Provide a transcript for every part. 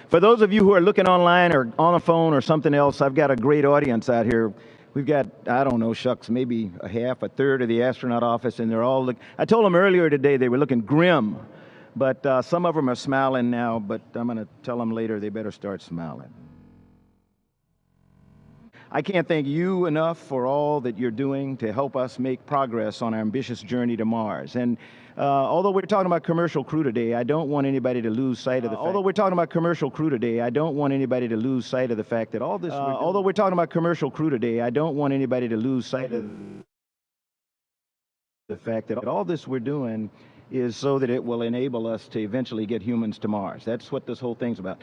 For those of you who are looking online or on a phone or something else, I've got a great audience out here. We've got, I don't know, shucks, maybe a third of the astronaut office, and they're all I told them earlier today they were looking grim, but some of them are smiling now, but I'm going to tell them later they better start smiling. I can't thank you enough for all that you're doing to help us make progress on our ambitious journey to Mars. And although we're talking about commercial crew today, I don't want anybody to lose sight of the fact. Although we're talking about commercial crew today, I don't want anybody to lose sight of the fact that all this. Although we're talking about commercial crew today, I don't want anybody to lose sight of the fact that all this we're doing is so that it will enable us to eventually get humans to Mars. That's what this whole thing's about.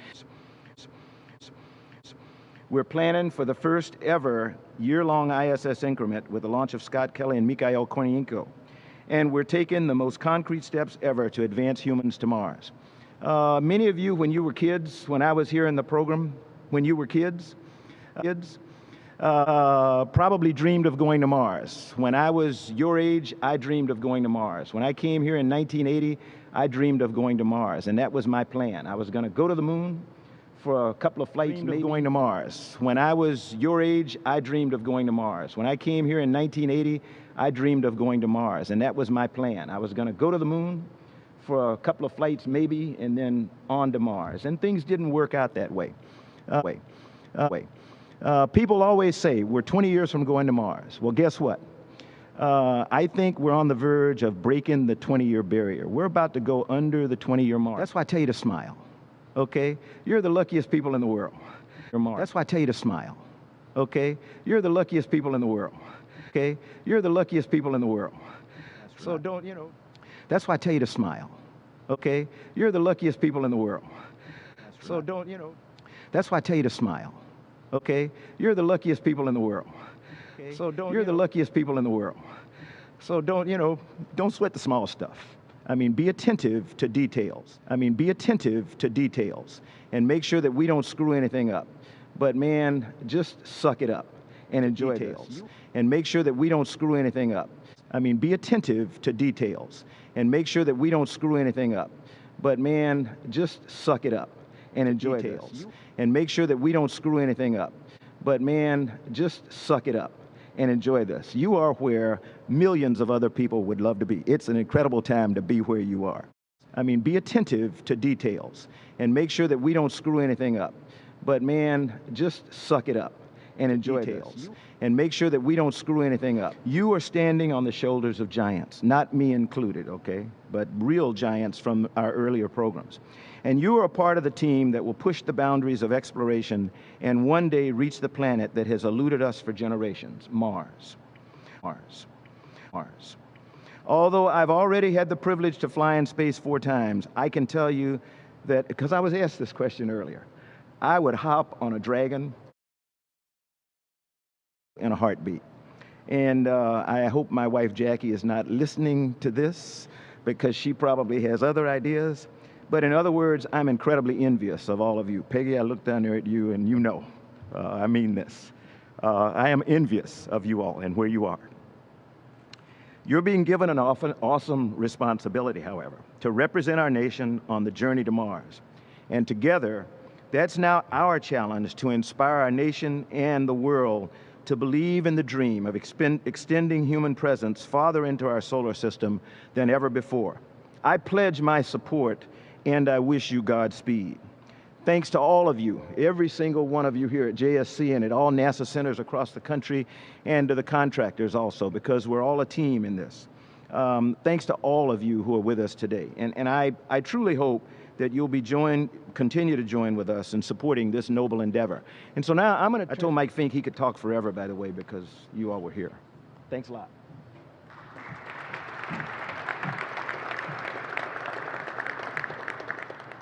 We're planning for the first ever year-long ISS increment with the launch of Scott Kelly and Mikhail Kornienko. And we're taking the most concrete steps ever to advance humans to Mars. Many of you, when you were kids, when I was here in the program, when you were kids, probably dreamed of going to Mars. When I was your age, I dreamed of going to Mars. When I came here in 1980, I dreamed of going to Mars, and that was my plan. I was going to go to the moon for a couple of flights, maybe going to Mars. When I was your age, I dreamed of going to Mars. When I came here in 1980, I dreamed of going to Mars, and that was my plan. I was going to go to the moon for a couple of flights, maybe, and then on to Mars. And things didn't work out that way. People always say, we're 20 years from going to Mars. Well, guess what? I think we're on the verge of breaking the 20-year barrier. We're about to go under the 20-year mark. That's why I tell you to smile. Okay? You're the luckiest people in the world. That's why I tell you to smile. Okay? You're the luckiest people in the world. Okay? You're the luckiest people in the world. So don't, that's why I tell you to smile. Okay? You're the luckiest people in the world. So don't, that's why I tell you to smile. Okay? You're the luckiest people in the world. So don't, you're the luckiest people in the world. So don't, don't sweat the small stuff. I mean, be attentive to details. Be attentive to details and make sure that we don't screw anything up. But man, just suck it up and enjoy details. And make sure that we don't screw anything up. Be attentive to details and make sure that we don't screw anything up. But man, just suck it up and enjoy details. And make sure that we don't screw anything up. But man, just suck it up and enjoy this. You are where millions of other people would love to be. It's an incredible time to be where you are. Be attentive to details and make sure that we don't screw anything up. But man, just suck it up and enjoy details. And make sure that we don't screw anything up. You are standing on the shoulders of giants, not me included, okay? But real giants from our earlier programs. And you are a part of the team that will push the boundaries of exploration and one day reach the planet that has eluded us for generations, Mars. Mars. Mars. Although I've already had the privilege to fly in space 4 times, I can tell you that, because I was asked this question earlier, I would hop on a Dragon in a heartbeat. And I hope my wife Jackie is not listening to this because she probably has other ideas. But in other words, I'm incredibly envious of all of you. Peggy, I look down there at you and I mean this. I am envious of you all and where you are. You're being given an awesome responsibility, however, to represent our nation on the journey to Mars. And together, that's now our challenge to inspire our nation and the world to believe in the dream of extending human presence farther into our solar system than ever before. I pledge my support and I wish you Godspeed. Thanks to all of you, every single one of you here at JSC and at all NASA centers across the country, and to the contractors also, because we're all a team in this. Thanks to all of you who are with us today. And I truly hope that you'll be continue to join with us in supporting this noble endeavor. And so now I told Mike Fink he could talk forever, by the way, because you all were here. Thanks a lot.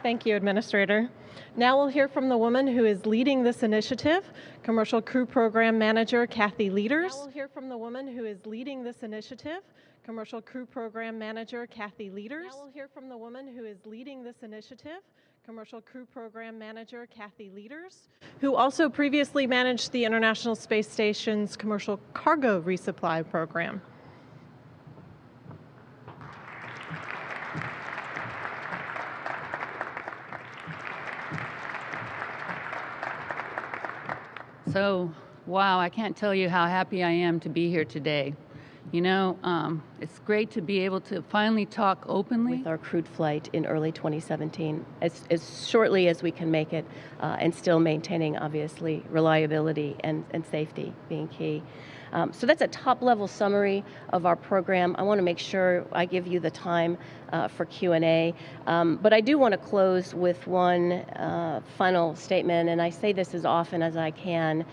Thank you, Administrator. Now we'll hear from the woman who is leading this initiative, Commercial Crew Program Manager Kathy Leaders. Now we'll hear from the woman who is leading this initiative, Commercial Crew Program Manager Kathy Leaders. Now we'll hear from the woman who is leading this initiative, Commercial Crew Program Manager Kathy Leaders, who also previously managed the International Space Station's Commercial Cargo Resupply Program. So, wow, I can't tell you how happy I am to be here today. You know, it's great to be able to finally talk openly. With our crewed flight in early 2017, as shortly as we can make it, and still maintaining, obviously, reliability and safety being key. So that's a top-level summary of our program. I want to make sure I give you the time for Q&A, but I do want to close with one final statement, and I say this as often as I can.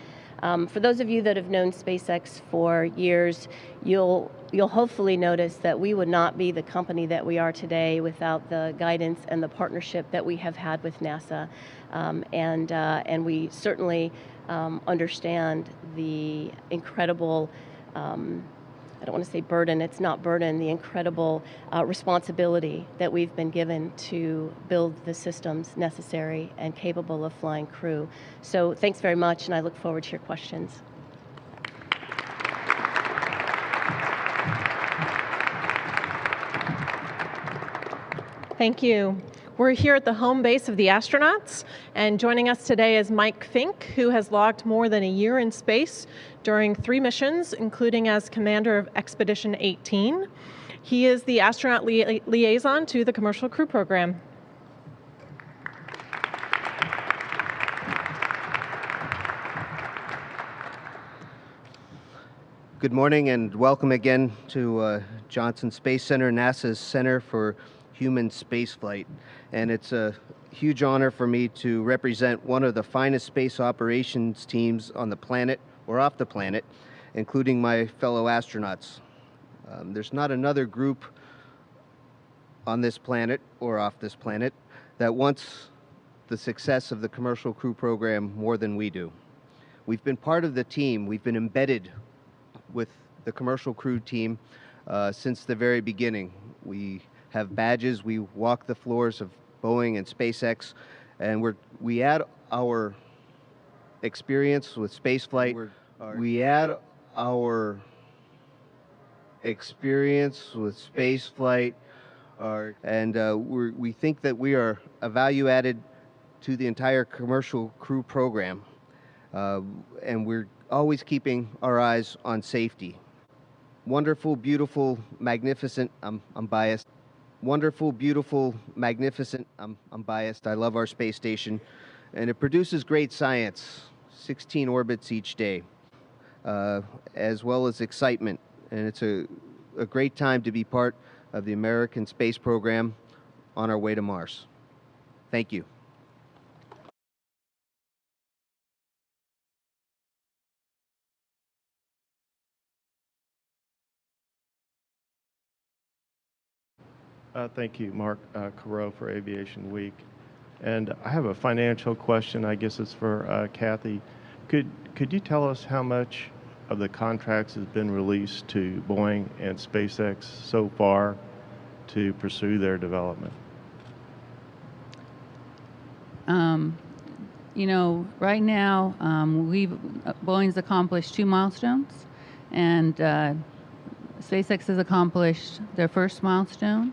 For those of you that have known SpaceX for years, you'll hopefully notice that we would not be the company that we are today without the guidance and the partnership that we have had with NASA, and we certainly understand the incredible, I don't want to say burden, it's not burden, the incredible responsibility that we've been given to build the systems necessary and capable of flying crew. So thanks very much, and I look forward to your questions. Thank you. We're here at the home base of the astronauts, and joining us today is Mike Fink, who has logged more than a year in space during 3 missions, including as commander of Expedition 18. He is the astronaut liaison to the Commercial Crew Program. Good morning and welcome again to Johnson Space Center, NASA's Center for Human Spaceflight. And it's a huge honor for me to represent one of the finest space operations teams on the planet or off the planet, including my fellow astronauts. There's not another group on this planet or off this planet that wants the success of the Commercial Crew Program more than we do. We've been part of the team. We've been embedded with the Commercial Crew team since the very beginning. We have badges, we walk the floors of Boeing and SpaceX, and we add our experience with spaceflight. We add our experience with spaceflight, and we think that we are a value added to the entire Commercial Crew Program, and we're always keeping our eyes on safety. Wonderful, beautiful, magnificent, I'm biased. Wonderful, beautiful, magnificent, I'm biased. I love our space station, and it produces great science, 16 orbits each day, as well as excitement. And it's a great time to be part of the American space program on our way to Mars. Thank you. Thank you, Mark Carreau for Aviation Week. And I have a financial question. I guess it's for Kathy. Could you tell us how much of the contracts has been released to Boeing and SpaceX so far to pursue their development? You know, right now, Boeing's accomplished 2 milestones, and SpaceX has accomplished their first milestone.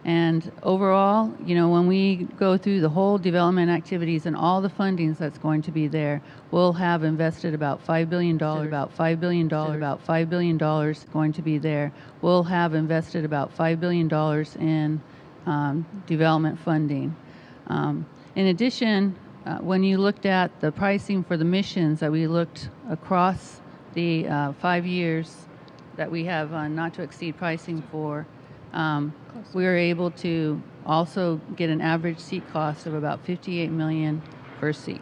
And overall, you know, when we go through the whole development activities and all the fundings that's going to be there, we'll have invested about $5 billion, about $5 billion, about $5 billion going to be there. We'll have invested about $5 billion in development funding. In addition, when you looked at the pricing for the missions that we looked across the 5 years that we have not to exceed pricing for, we were able to also get an average seat cost of about $58 million per seat.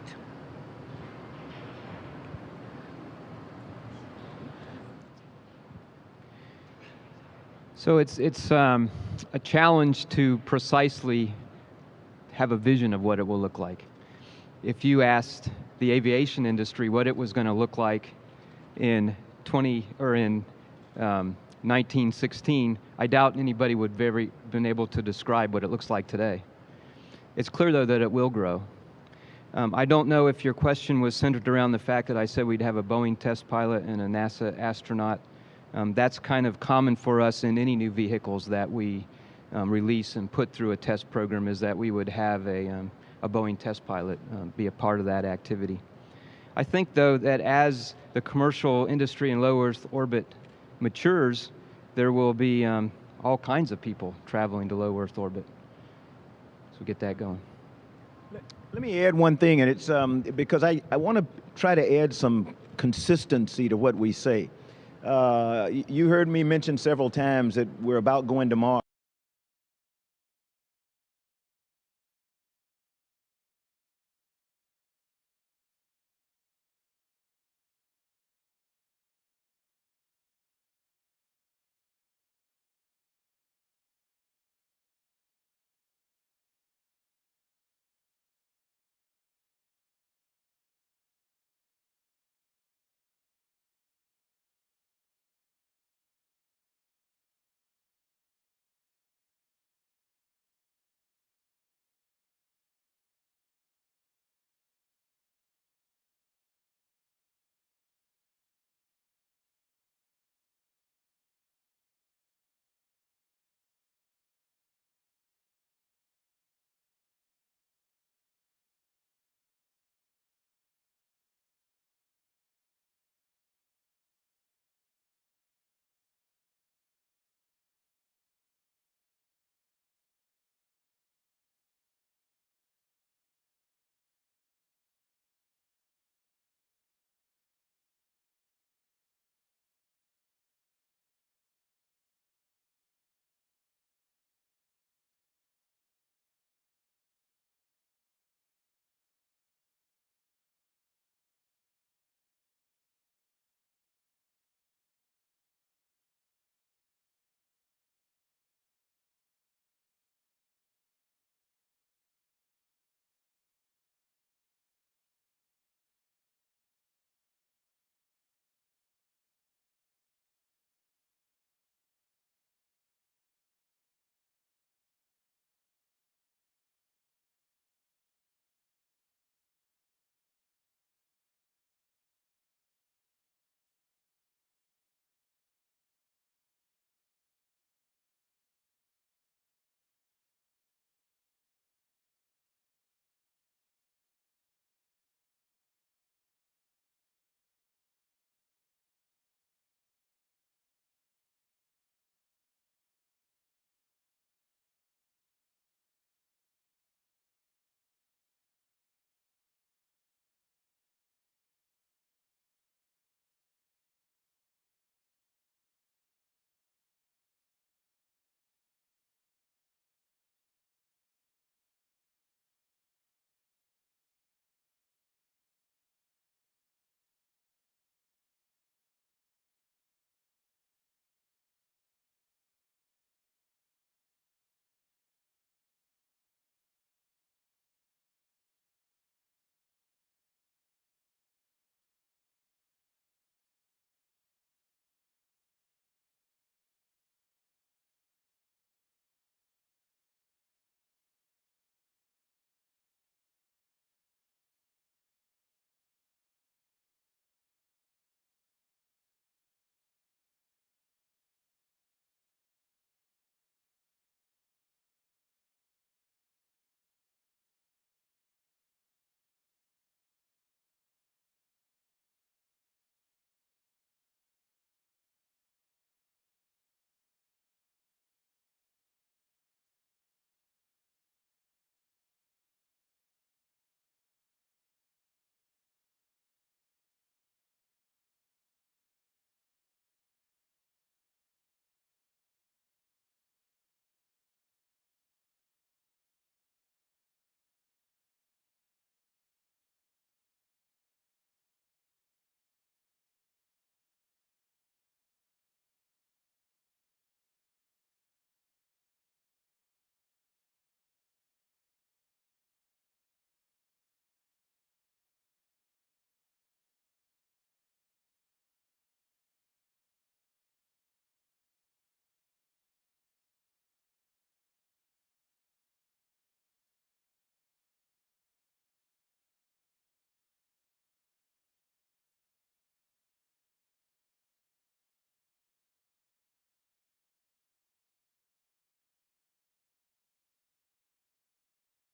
So it's a challenge to precisely have a vision of what it will look like. If you asked the aviation industry what it was going to look like in 1916, I doubt anybody would have been able to describe what it looks like today. It's clear, though, that it will grow. I don't know if your question was centered around the fact that I said we'd have a Boeing test pilot and a NASA astronaut. That's kind of common for us in any new vehicles that we release and put through a test program, is that we would have a Boeing test pilot be a part of that activity. I think, though, that as the commercial industry in low Earth orbit matures, there will be all kinds of people traveling to low Earth orbit. So get that going. Let me add one thing, and it's because I want to try to add some consistency to what we say. You heard me mention several times that we're about going to Mars.